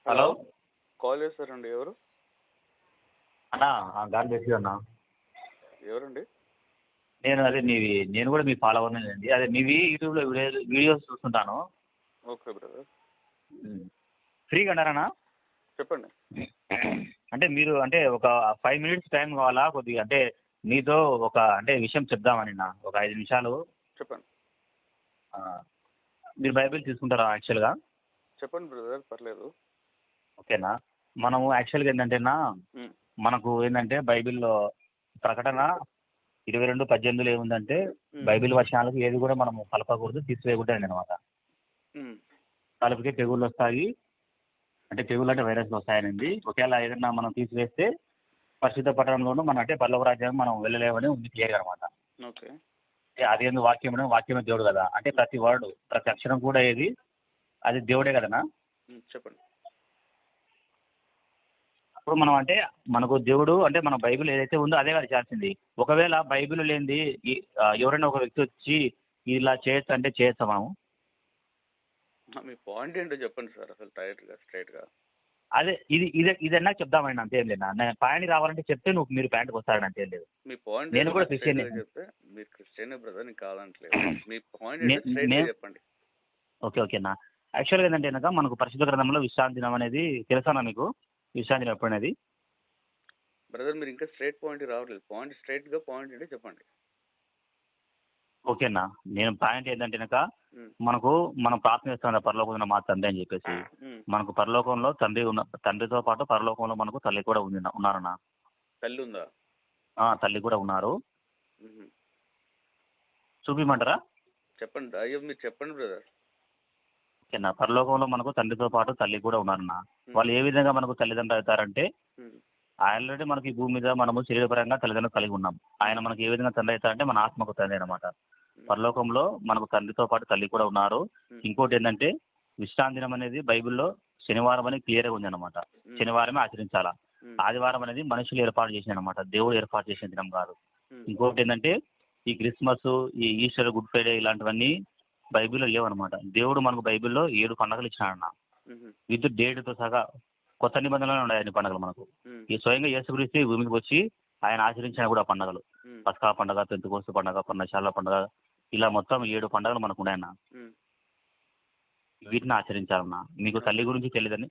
Hello. Call చేస్తారండి ఎవరు? అన్నా గాలి బేసి అన్నా. ఎవరండి? నేను కూడా మీ ఫాలోవర్నేనండి. అదే మీవి యూట్యూబ్లో వీడియోస్ చూస్తుంటాను. Okay brother. ఫ్రీగా ఉన్నారన్నా? చెప్పండి. అంటే మీరు అంటే ఒక 5 minutes టైం కావాలా కొద్దిగా? అంటే మీతో ఒక అంటే విషయం చెప్దామని ఒక 5 నిమిషాలు. చెప్పండి. మీరు బైబిల్ తీసుకుంటారా యాక్చువల్గా? చెప్పండి బ్రదర్, పర్లేదు. ఓకేనా. మనము యాక్చువల్గా ఏంటంటేనా, మనకు ఏంటంటే బైబిల్లో ప్రకటన 22:18 ఏముందంటే బైబిల్ వచనాలకు ఏది కూడా మనము కలపకూడదు, తీసివేయకూడదు అనమాట. కలిపితే తెగుళ్ళు వస్తాయి, అంటే తెగుళ్ళు అంటే వైరస్లు వస్తాయనండి. ఒకవేళ ఏదైనా మనం తీసివేస్తే పరిశుద్ధ పట్టణంలోనూ మన అంటే పరలోక రాజ్యాన్ని మనం వెళ్ళలేమని ఉంది క్లియర్ అనమాట. ఓకే. అది ఎందుకు వాక్యమే దేవుడు కదా, అంటే ప్రతి వర్డ్ ప్రతి అక్షరం కూడా ఏది అది దేవుడే కదనా. చెప్పండి. అప్పుడు మనం అంటే మనకు దేవుడు అంటే మన బైబిల్ ఏదైతే ఉందో అదే కదా చేయాల్సింది. ఒకవేళ బైబిల్ లేనిది ఎవరైనా ఒక వ్యక్తి వచ్చి ఇలా చేయొచ్చు అంటే చేయొచ్చా మనము? మీ పాయింట్ ఏంటో చెప్పండి సార్, అసలు స్ట్రైట్గా. అదే ఇదన్నా చెప్దామండి, అంతేం లేదు. పాయింట్ రావాలంటే చెప్తే మీరు ప్యాంట్కి వస్తారని అంతేం లేదు. మీ పాయింట్ నేను కూడా క్రిస్టియన్ చెప్తే మీరు క్రిస్టియన్ బ్రదర్, నీకు కాదంటలేదు. మీ పాయింట్ చెప్పండి. ఓకేనా. యాక్చువల్గా ఏంటంటే కనుక మనకు పరిశుద్ధ గ్రంథంలో విశ్రాంతి దినం అనేది తెలుసానా మీకు? విశ్రాంతి దినం ఎప్పుడనేది బ్రదర్ మీరు ఇంకా స్ట్రైట్ పాయింట్ రావట్లేదు. స్ట్రైట్గా పాయింట్ ఏంటో చెప్పండి. ఓకేనా. నేను పాయింట్ ఏంటంటే కనుక మనం ప్రార్థన చేస్తాం పరలోకంలో మా తండ్రి అని చెప్పేసి. మనకు పరలోకంలో తండ్రితో పాటు పరలోకంలో మనకు తల్లి కూడా ఉన్నారన్నా. తల్లి ఉందా? తల్లి కూడా ఉన్నారు. చూపిమంటారా? చెప్పండి. అయ్యో మీరు చెప్పండి బ్రదర్. ఓకేనా. పరలోకంలో మనకు తండ్రితో పాటు తల్లి కూడా ఉన్నారన్న. వాళ్ళు ఏ విధంగా మనకు తల్లిదండ్రులు అవుతారంటే, ఆల్రెడీ మనకి ఈ భూమి మీద మనము శరీరపరంగా తల్లిదండ్రులు కలిగి ఉన్నాం. ఆయన మనకి ఏ విధంగా తండ్రి అవుతారంటే మన ఆత్మకు తండ్రి అనమాట. పరలోకంలో మనకు తండ్రితో పాటు తల్లి కూడా ఉన్నారు. ఇంకోటి ఏంటంటే విశ్రాంతి దినం అనేది బైబిల్లో శనివారం అని క్లియర్గా ఉంది అనమాట. శనివారమే ఆచరించాలా. ఆదివారం అనేది మనుషులు ఏర్పాటు చేసిన అనమాట, దేవుడు ఏర్పాటు చేసిన దినం కాదు. ఇంకోటి ఏంటంటే ఈ క్రిస్మస్, ఈ ఈస్టర్, గుడ్ ఫ్రైడే ఇలాంటివన్నీ బైబిల్లో లేవన్నమాట. దేవుడు మనకు బైబిల్లో 7 పండుగలు ఇచ్చినాడన్న, విత్ డేట్తో సహా. కొత్త నిబంధనలు ఉన్నాయి అన్ని పండుగలు మనకు. ఈ స్వయంగా యేసుక్రీస్తు ఈ భూమికి వచ్చి ఆయన ఆచరించిన కూడా పండుగలు, పస్కా పండుగ, పెంతెకోస్తు పండుగ, పర్ణశాల పండుగ, ఇలా మొత్తం 7 పండుగలు మనకు ఉన్నాయన్న. వీటిని ఆచరించాలన్నా. మీకు తల్లి గురించి తెలియదని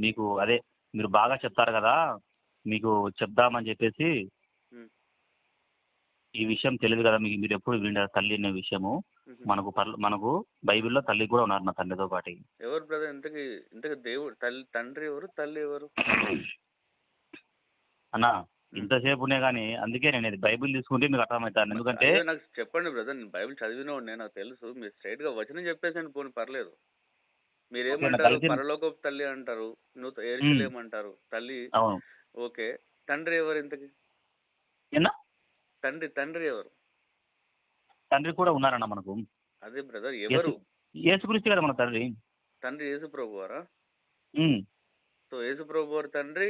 మీకు అదే మీరు బాగా చెప్తారు కదా, మీకు చెప్దామని చెప్పేసి. ఈ విషయం తెలియదు కదా మీకు, మీరు ఎప్పుడు వింటారు తల్లి అనే విషయము. మనకు బైబిల్లో తల్లి కూడా ఉన్నారు నా తండ్రితో పాటు. ఎవరు బ్రదర్ ఇంతకి దేవుడు తండ్రి ఎవరు, తల్లి ఎవరు అన్నా? ఇంతసేపు ఉన్నాయి కానీ అందుకే నేను బైబిల్ తీసుకుంటే మీకు అర్థమవుతాను. ఎందుకంటే నాకు చెప్పండి బ్రదర్, నేను బైబిల్ చదివినోడు, నేను నాకు తెలుసు. మీరు స్ట్రైట్ గా వచనం చెప్పేసండి, పోనీ పర్లేదు. మీరేమంటారు? పరలోకపు తల్లి అంటారు, నువ్వు ఎరుసలేమంటారు తల్లి. ఓకే, తండ్రి ఎవరు ఇంతకి? తండ్రి ఎవరు? తండ్రి కూడా ఉన్నారన్న మనకు. అదే బ్రదర్, ఎవరు? యేసుక్రీస్తు కదా మన తండ్రి. తండ్రి యేసు ప్రభు వారా? సో యేసు ప్రభు వారు తండ్రి,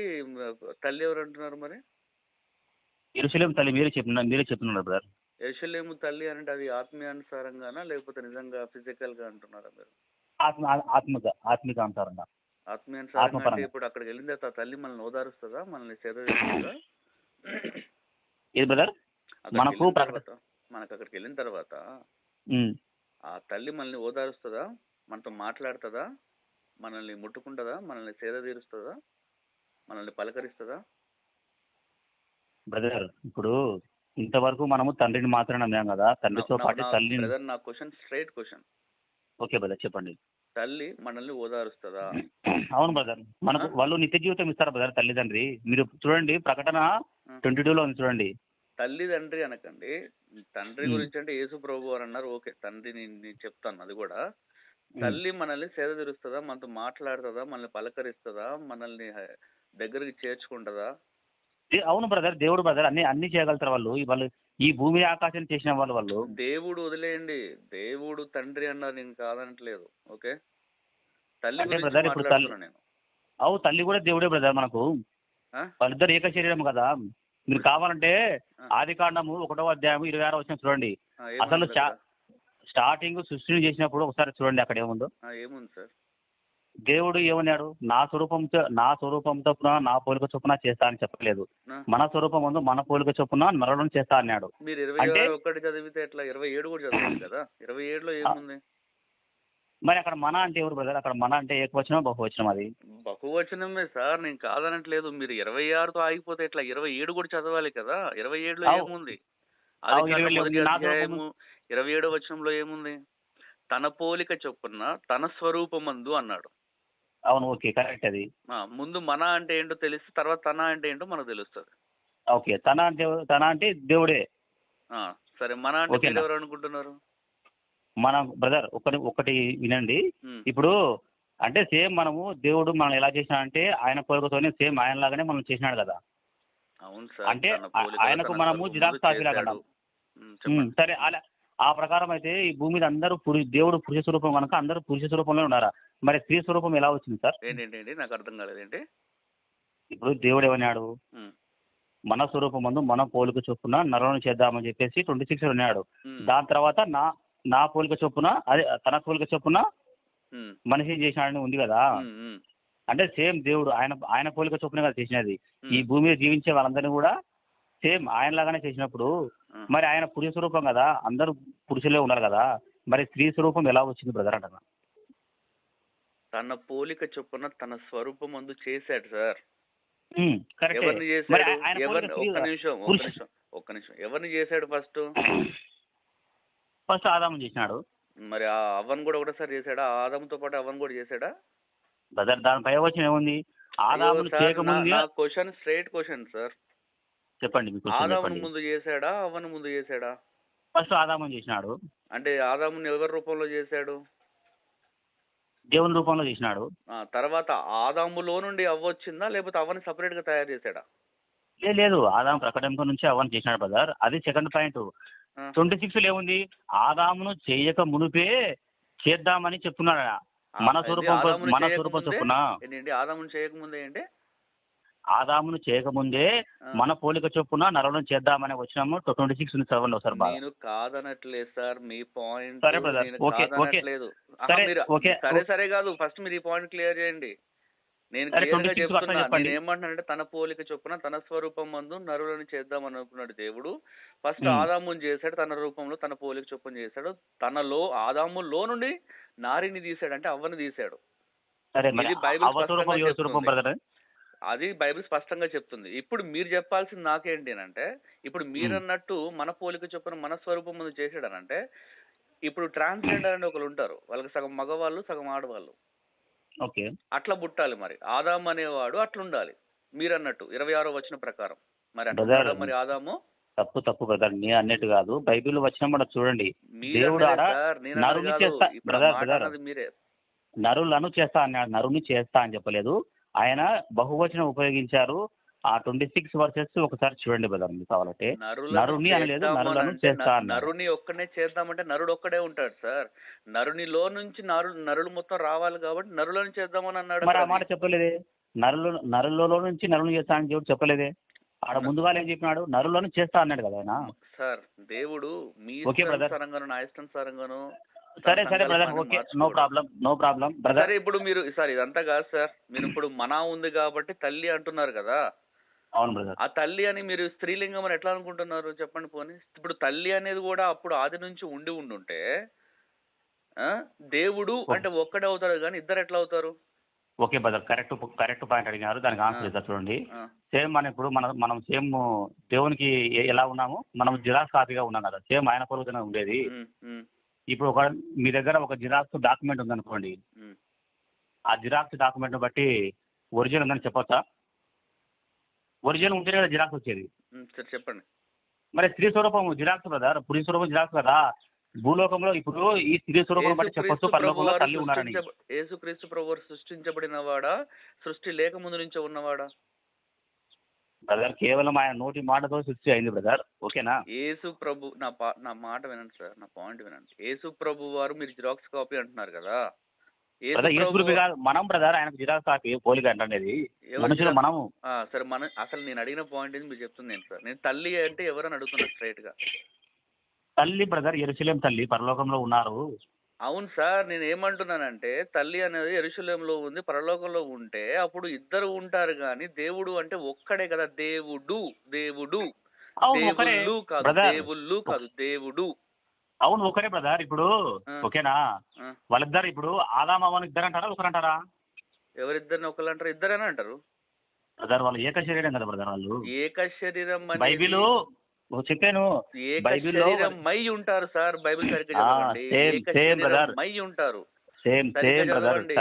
తల్లి ఎవరు అంటున్నారు మరి? యెరూషలేము తల్లి మీరే చెప్తున్నారు బ్రదర్. యెరూషలేము తల్లి అంటే అది ఆత్మీయానుసారంగానా లేకపోతే నిజంగా ఫిజికల్ గా అంటున్నారా మీరు? ఆత్మిక అంటారన్న. ఆత్మీయానుసారంగా అంటే ఇప్పుడు అక్కడికి వెళ్ళిన తర్వాత తల్లి మనల్ని ఓదారుస్తుందా, మనల్ని చేదరిస్తుందా? ఏది బ్రదర్? మనకు అక్కడికి వెళ్ళిన తర్వాత ఆ తల్లి మనల్ని ఓదారుస్తుందా, మనతో మాట్లాడుతుందా, మనల్ని ముట్టుకుంటుందా, మనల్ని సేద తీరుస్తుందా, మనల్ని పలకరిస్తుందా? బ్రదర్ ఇప్పుడు ఇంతవరకు మనము తండ్రిని మాత్రమే నమ్మాం కదా, తండ్రితో పాటు తల్లి. బ్రదర్ నా question straight question. Okay brother చెప్పండి. తల్లి మనల్ని ఓదారుస్తుందా? అవును బ్రదర్. మనకు వాళ్ళు నిత్య జీవితం ఇస్తారు బ్రదర్ తల్లిదండ్రి. మీరు చూడండి ప్రకటన 22లో ఉంది చూడండి. తల్లిదండ్రి అనకండి, తండ్రి గురించి అంటే యేసు ప్రభు అని అన్నారు. ఓకే, తండ్రి నేను చెప్తాను అది కూడా. తల్లి మనల్ని సేద తీరుస్తుందా, మనతో మాట్లాడుతుందా, మనల్ని పలకరిస్తుందా, మనల్ని దగ్గరికి చేర్చుకుంటుందా? అవును బ్రదర్, దేవుడు బ్రదర్ అన్ని చేయగలుగుతారు వాళ్ళు ఈ భూమి ఆకాశం చేసిన వాళ్ళు. దేవుడు వదిలేయండి, దేవుడు తండ్రి అన్నారు, నేను కాదనట్లేదు. ఓకే, తల్లి బ్రదర్ ఇప్పుడు తల్లి కూడా దేవుడే బ్రదర్ మనకు. వాళ్ళిద్దరు ఏక శరీరం కదా. మీరు కావాలంటే ఆదికాండము 1వ అధ్యాయం 26వ వచనం చూడండి. అసలు స్టార్టింగ్ సృష్టిని చేసినప్పుడు ఒకసారి చూడండి అక్కడ ఏముందో. ఏముంది సార్? దేవుడు ఏమన్నాడు? నా స్వరూపం చొప్పున నా పోలిక చొప్పున చేస్తా అని చెప్పలేదు. ఆ, మన స్వరూపం ముందు మన పోలిక చొప్పున నరులను చేస్తా అన్నాడు. మీరు అంటే 21 చదివితే ఎట్లా? 27 కూడా చదవాలి కదా. 27లో ఏముంది? మరి అక్కడ మన అంటే ఎవరు బ్రదర్? అక్కడ మన అంటే ఏకవచనం బహువచనం అది? బహువచనమే సార్, నేను కాదనట్లేదు. మీరు 26తో ఆగిపోతే ఎట్లా? 27 కూడా చదవాలి కదా. 27లో అవు ఏముంది? అవు ఆదికాండం 20 మొదటి నా అధ్యాయము 27వ వచనంలో ఏముంది? తన పోలిక చొప్పున తన స్వరూపమందు అన్నాడు. అవును, ఓకే, కరెక్ట్ అది. ముందు మన అంటే ఏంటో తెలిసి తర్వాత తన అంటే ఏంటో మనకు తెలుస్తుంది. ఓకే, తన అంటే దేవుడే. సరే, మన అంటే ఓకేనా? మీరు ఎవరు అనుకుంటున్నారు? మన బ్రదర్ ఒకటి వినండి. ఉమ్, ఇప్పుడు అంటే సేమ్ మనము దేవుడు మనం ఎలా చేసినాడంటే ఆయన పోలికతోనే సేమ్ ఆయన లాగానే మనం చేసినాడు కదా. అవును సార్. అంటే తన పోలిక ఆయనకు తన మనము స్వరూపమందు జిరాక్స్ కాపీ లాగా చేశాడు. ఉన్నాం. చెప్పండి. సరే, అలా ఆ ప్రకారం అయితే ఈ భూమి మీద అందరూ దేవుడు పురుష స్వరూపం కనుక అందరూ పురుష స్వరూపంలో ఉన్నారా? మరి స్త్రీ స్వరూపం ఎలా వచ్చింది సార్? ఏంటి నాకు అర్థం కాలేదేంటి? ఇప్పుడు దేవుడు ఏమన్నాడు? ఉమ్, మన స్వరూపం ముందు మన పోలిక చొప్పున నరులను చేద్దామని చెప్పేసి 26 ఉన్నాడు. ఉమ్, దాని తర్వాత నా పోలిక చొప్పున అదే తన పోలిక చొప్పున ఉమ్, మనిషి చేసినాడని ఉంది కదా. ఉమ్, ఉమ్, అంటే సేమ్ దేవుడు ఆయన పోలిక చొప్పున కదా చేసినది. ఉమ్. ఈ భూమి మీద జీవించే వాళ్ళందరినీ కూడా సేమ్ ఆయన లాగానే చేసినప్పుడు మరి ఆయన పురుష స్వరూపం కదా, అందరూ పురుషులే ఉన్నారు కదా, మరి స్త్రీ స్వరూపం ఎలా వచ్చింది బ్రదర్ అంటున్నా? తన పోలిక చొప్పున తన స్వరూపమందు చేశాడు సార్. కరెక్టే. ఎవరిని మరి చేశాడు? ఆయన పోలిక ఎవరిని? స్త్రీ ఒక్క కదా. నిమిషం, ఒక్క నిమిషం. ఎవరిని చేశాడు ఫస్ట్? ఫస్ట్ ఆదాము చేసినాడు మరి ఆ అవ్వను కూడా ఒకటేసారి చేశాడా? ఆ ఆదాముతో పాటు అవ్వను కూడా చేశాడా? బ్రదర్. దానిపై వచ్చిన ఏముంది? ఆదామును చేయకముందు నా క్వశ్చన్ స్ట్రైట్ క్వశ్చన్ సార్. చెప్పండి, మీ క్వశ్చన్ ఆదామును చెప్పండి. ముందు చేశాడా అవ్వను ముందు చేశాడా? ఫస్ట్ ఆదామును చేసినాడు. అంటే ఆదాముని ఎవరి రూపంలో చేశాడు? దేవుని రూపంలో చేసినాడు. తర్వాత ఆదాములో నుండి అవ్వ వచ్చిందా లేకపోతే అవ్వని సపరేట్ గా తయారు చేశాడా? లేదు, ఆదాము ప్రకటనతో నుంచి అవన్నీ చేసినాడు బ్రదర్. అది సెకండ్ పాయింట్. 26 ఏముంది? ఆదామును చేయక మునిపే చేద్దామని చెప్తున్నాడు ఆయన. మన స్వరూపం చొప్పున. ఏంటి ఆదాముని చేయకముందే ఏంటి? ఆదామును చేయకముందే మన పోలిక చొప్పున నరులను చేద్దామని వచ్చినాము. 26 ఉంది, చదవండి ఒకసారి బాగా. నేను కాదనట్లేదు సార్ మీ పాయింట్. సరే బ్రదర్, ఓకే కాదనట్లేదు. సరే కాదు, ఫస్ట్ మీరు ఈ పాయింట్ క్లియర్ చేయండి. నేను క్లియర్ గా చెప్తున్నా. నేను ఏమంటున్నానంటే తన పోలిక చొప్పున తన స్వరూపం మందు నరులను చేద్దాం అనుకున్నాడు దేవుడు. ఫస్ట్ ఆదాముని చేశాడు, తన రూపంలో తన పోలిక చొప్పున చేశాడు. తనలో ఆదాములో నుండి నారిని తీశాడు, అంటే అవ్వని తీశాడు. అది బైబిల్ స్పష్టంగా చెప్తుంది. ఇప్పుడు మీరు చెప్పాల్సింది నాకేంటి అంటే, ఇప్పుడు మీరన్నట్టు మన పోలిక చొప్పున మన స్వరూపం ముందు చేశాడు అని అంటే, ఇప్పుడు ట్రాన్స్జెండర్ అని ఒకరు ఉంటారు, వాళ్ళకి సగం మగవాళ్ళు సగం ఆడవాళ్ళు. ఓకే, అట్లా పుట్టాలి. మరి ఆదాము అనేవాడు అట్లుండాలి మీరన్నట్టు 26వ వచనం ప్రకారం. మరి అట్లా మరి ఆదాము తప్పు బ్రదర్. నేను అన్నట్టు కాదు, బైబిల్ వచనం కూడా చూడండి. దేవుడు మీరే నరులను చేస్తా అన్నాడు, నరుని చేస్తా అని చెప్పలేదు ఆయన. బహువచనం ఉపయోగించారు. ఆ 26 వర్సెస్ ఒకసారి చూడండి బ్రదర్, మీకు కావాలంటే. నరుని అనలేదు, నరులను చేస్తా అన్నాడు. నరుని ఒక్కనే చేద్దామంటే నరుడు ఒక్కడే ఉంటాడు సార్. నరునిలో నుంచి నరులు మొత్తం రావాలి కాబట్టి నరులను చేద్దామని అన్నాడు. మరి ఆ మాట చెప్పలేదే. నరులలో నుంచి నరుని చేస్తా అని దేవుడు చెప్పలేదే. ఆడ ముందుగా ఏం చెప్పినాడు? నరులను చేస్తా అన్నాడు కదా ఆయన. సార్ దేవుడు మీ ఇష్టానుసారంగాను నా ఇష్టానుసారంగాను. సరే brother, okay, no problem brother. సరే, ఇప్పుడు మీరు ఇదంతా కాదు సార్. మీరు ఇప్పుడు మన ఉంది కాబట్టి తల్లి అంటున్నారు కదా. అవును బ్రదర్. ఆ తల్లి అని మీరు స్త్రీలింగం అని ఎట్లా అనుకుంటున్నారు చెప్పండి పోనీ. ఇప్పుడు తల్లి అనేది కూడా అప్పుడు ఆది నుంచి ఉండుంటే దేవుడు అంటే ఒక్కడే అవుతారు కానీ ఇద్దరు ఎట్లా అవుతారు? ఓకే బ్రదర్, కరెక్ట్ పాయింట్ అడిగినారు. దానికి ఆన్సర్ చేస్తారు చూడండి. సేమ్ ఇప్పుడు మనం సేమ్ దేవునికి ఎలా ఉన్నాము, మనం జిరాక్స్ కాపీగా ఉన్నాం కదా, సేమ్ ఆయన కొలుగుతూనే ఉండేది. ఇప్పుడు మీ దగ్గర ఒక జిరాక్స్ డాక్యుమెంట్ ఉందనుకోండి, ఆ జిరాక్స్ డాక్యుమెంట్ బట్టి ఒరిజినల్ ఉందని చెప్పొచ్చా? ఒరిజినల్ ఉంటేనే కదా జిరాక్స్ వచ్చేది. చెప్పండి. మరి స్త్రీ స్వరూపం జిరాక్స్ బ్రదర్, పురుష స్వరూపం జిరాక్స్ కదా. భూలోకంలో ఇప్పుడు ఈ స్త్రీ స్వరూపం బట్టి చెప్పొచ్చు పరలోకంలో తల్లి ఉన్నారని. యేసుక్రీస్తు ప్రభువు సృష్టించబడినవాడా, సృష్టి లేక ముందు నుంచే ఉన్నవాడా? బ్రదర్, కేవలం ఆయన నోటి మాటతో సృష్టి అయింది బ్రదర్, ఓకేనా? యేసు ప్రభు నా మాట వినండి సార్, నా పాయింట్ వినండి. యేసు ప్రభు వారు మీరు జిరాక్స్ కాపీ అంటున్నారు కదా. మనం బ్రదర్ ఆయనకు జిరాక్స్ కాపీ పోలిక అంటనేది మనుషులు మనము. సరే, అసలు నేను అడిగిన పాయింట్ ఏంటి మీరు చెప్తుంది ఏంటి సార్? నేను తల్లి అంటే ఎవరని అడుగుతున్నా స్ట్రైట్ గా. తల్లి బ్రదర్, యెరూషలేము తల్లి పరలోకంలో ఉన్నారు. అవును సార్, నేను ఏమంటున్నానంటే తల్లి అనేది యెరూషలేములో ఉంది, పరలోకంలో ఉంటే అప్పుడు ఇద్దరు ఉంటారు గాని దేవుడు అంటే ఒక్కడే కదా. దేవుడు, దేవుడు, అవును ఒకరే దేవుళ్ళు కాదు, బ్రదర్. దేవుళ్ళు కాదు, దేవుడు. అవును ఒకరే బ్రదర్. ఇప్పుడు ఆ, ఓకేనా, ఆ. వాళ్ళిద్దరు ఇప్పుడు ఆదాం అవ్వని ఇద్దరు అంటారా ఒకరంటారా? ఎవరిద్దరిని ఒకళ్ళు అంటారు, ఇద్దరని అంటారు. బ్రదర్ వాళ్ళు ఏక శరీరం కదా బ్రదర్ వాళ్ళు. ఏక శరీరం అనేది బైబిలు చెప్పాను. ఏక బైబిల్లో శరీరం మై ఉంటారు సార్. బైబిల్ సరిగ్గా చదవండి. సేమ్ ఏక సేమ్ శరీరం బ్రదర్. మై ఉంటారు. సేమ్ సరిగ్గా సేమ్ బ్రదర్. చదవండి.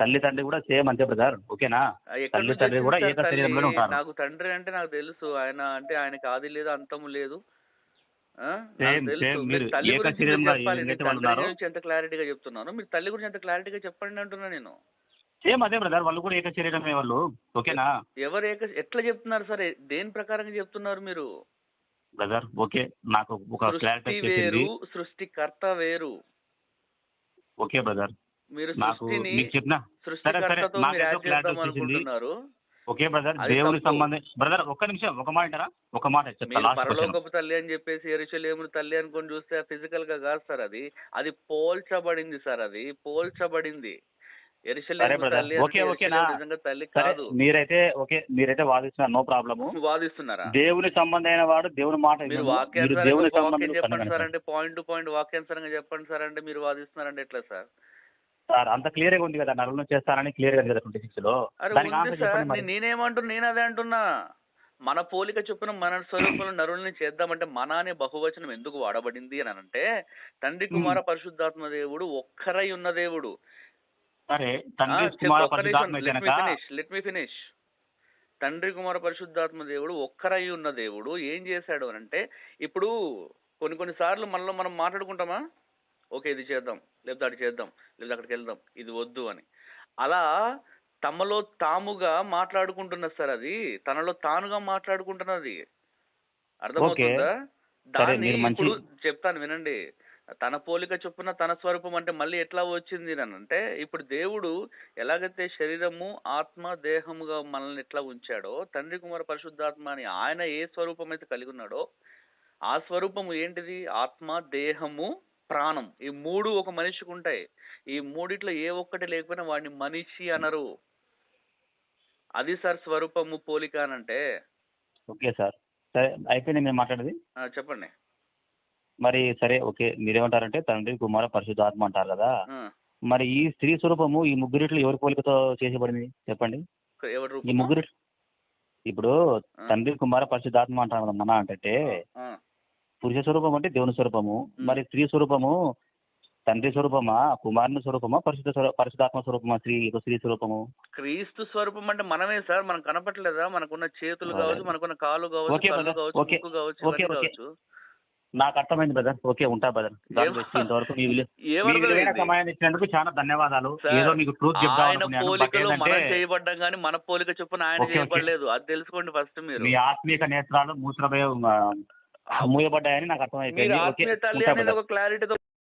తల్లి తండ్రి కూడా సేమ్ అంతే బ్రదర్. ఓకేనా, ఎక్కడి తల్లి నుంచి తండ్రి వచ్చింది కూడా సార్ ఏక తల్లి? శరీరంలోనే ఉంటారు. నాకు తండ్రి అంటే నాకు తెలుసు, ఆయన అంటే ఆయనకి ఆది లేదు, అంతము లేదు. నాకు సేమ్ తెలుసు. సేమ్ మీరు మీరు తల్లి ఏక గురించి మీరు శరీరంలో చెప్పాలి. నేను ఏదైతే వాళ్ళు తండ్రి ఉన్నారో గురించి ఎంత క్లారిటీగా చెప్తున్నాను, మీరు తల్లి గురించి ఎంత క్లారిటీగా చెప్పండి అంటున్నా నేను. సేమ్ అదే బ్రదర్. వాళ్ళు కూడా ఏక శరీరమే వాళ్ళు. ఓకేనా ఎవరు ఎట్లా చెప్తున్నారు సార్? దేని ప్రకారంగా చెప్తున్నారు మీరు? బ్రదర్. ఓకే, నాకు ఒక క్లారిటీ సృష్టి వచ్చేసింది. వేరు, సృష్టికర్త వేరు. Okay brother. మీరు నాకు సృష్టిని మీకు చెప్పిన సరే సరే సృష్టికర్తతో మీరు నాకేదో యాడ్ క్లారిటీ చేద్దాం వచ్చేసింది. అనుకుంటున్నారు. Okay brother. అది దేవుని తప్పు. సంబంధం బ్రదర్. ఒక్క నిమిషం, ఒక మాట అంటారా? ఒక మాట చెప్తా, మీరు లాస్ట్ క్వశ్చన్. పరలోకపు తల్లి అని చెప్పేసి యెరూషలేము తల్లి అనుకొని చూస్తే ఫిజికల్ గా కాదు సార్. అది పోల్చబడింది సార్. అది పోల్చబడింది. సరే యెరూషలేము బ్రదర్. తల్లి ఓకే అంటే ఓకేనా, యెరూషలేము నిజంగా తల్లి సరే కాదు. మీరైతే వాదిస్తున్నారు, నో ప్రాబ్లము. వాదిస్తున్నారా? దేవుని సంబంధమైన వాడు దేవుని మాట మీరు వినడు. మీరు వాక్యానుసారంగా దేవుని ఒక వాక్యం సంబంధం చెప్పండి సార్ కనుక అంటే, పాయింట్ టు పాయింట్ వాక్యానుసారంగా చెప్పండి సార్ అంటే మీరు వాదిస్తున్నారంటే ఎట్లా సార్? సార్ అంత క్లియర్ గా ఉంది కదా, నరులను చేస్తానని క్లియర్ గా ఉంది కదా 26 లో. అరే దానికి ఉంది ఆన్సర్ సార్. చెప్పండి మరి. నేనేమంటున్నా, నేను అదే అంటున్నా. మన పోలిక చొప్పున మన స్వరూపంలో నరుల్ని చేద్దామంటే మన అనే బహువచనం ఎందుకు వాడబడింది అని అంటే, తండ్రి కుమార పరిశుద్ధాత్మ దేవుడు ఒక్కరై ఉన్న దేవుడు. సరే తండ్రి కుమార పరిశుద్ధాత్మ లెట్ కనుక మీ ఫినిష్. తండ్రి కుమార పరిశుద్ధాత్మ దేవుడు ఒక్కరై ఉన్న దేవుడు ఏం చేశాడు అని అంటే, ఇప్పుడు కొన్ని సార్లు మనలో మనం మాట్లాడుకుంటామా, ఓకే ఇది చేద్దాం, లేకపోతే అది చేద్దాం, లేకపోతే అక్కడికి వెళ్దాం, ఇది వద్దు అని. అలా తమలో తాముగా మాట్లాడుకుంటున్నది సార్. అది తనలో తానుగా మాట్లాడుకుంటున్నది. అర్థమవుతుందా? దాన్ని ఇప్పుడు చెప్తాను వినండి. తన పోలిక చొప్పున తన స్వరూపం అంటే మళ్ళీ ఎట్లా వచ్చింది అని అంటే, ఇప్పుడు దేవుడు ఎలాగైతే శరీరము ఆత్మ దేహముగా మనల్ని ఎట్లా ఉంచాడో, తండ్రి కుమార పరిశుద్ధాత్మ అని ఆయన ఏ స్వరూపం అయితే కలిగి ఉన్నాడో ఆ స్వరూపము ఏంటిది? ఆత్మ, దేహము, ప్రాణం. ఈ మూడు ఒక మనిషికి ఉంటాయి. ఈ మూడిట్లో ఏ ఒక్కటి లేకపోయినా వాడిని మనిషి అనరు. అది సార్ స్వరూపము, పోలిక అనంటే. ఓకే సార్, సరే అయిపోయింది మీరు మాట్లాడేది. చెప్పండి. మరి సరే ఓకే, మీరేమంటారంటే తండ్రి కుమార పరిశుద్ధాత్మ అంటారు కదా, ఆ, మరి ఈ స్త్రీ స్వరూపము ఈ ముగ్గురిట్లో ఎవరి పోలికతో చేసేబడింది చెప్పండి? ఎవరు ఈ ముగ్గురు ఇప్పుడు తండ్రి కుమార పరిశుద్ధాత్మ అంటారు కదా మన అంటే, పురుష స్వరూపం అంటే దేవుని స్వరూపము. మరి స్త్రీ స్వరూపము తండ్రి స్వరూపమా, కుమారుని స్వరూపమా, పరిశుద్ధాత్మ స్వరూపమా? స్త్రీ స్వరూపము క్రీస్తు స్వరూపం అంటే మనమే సార్. మనకు కనపట్లేదా? మనకున్న చేతులు కావచ్చు, మనకున్న కాళ్ళు కావచ్చు, కళ్ళు కావచ్చు, ముక్కు కావచ్చు, ఇవన్నీ కావచ్చు. నాకు అర్థమైంది బ్రదర్. ఓకే ఉంటా బ్రదర్. ఇంతవరకు మీ విలువైన సమయాన్ని ఇచ్చినందుకు చాలా ధన్యవాదాలు. ఏదో మీకు ట్రూత్ చెప్దాం అనుకున్నాను. పోలికలు మనం చేయబడ్డాం కానీ మన పోలిక చొప్పున ఆయన చేయబడలేదు. అది తెలుసుకోండి ఫస్ట్ మీరు. మీ ఆత్మీయ నేత్రాలు మూయబడ్డాయని నాకు అర్థమైపోయింది. ఆత్మీయ తల్లి అనేది ఒక క్లారిటీతో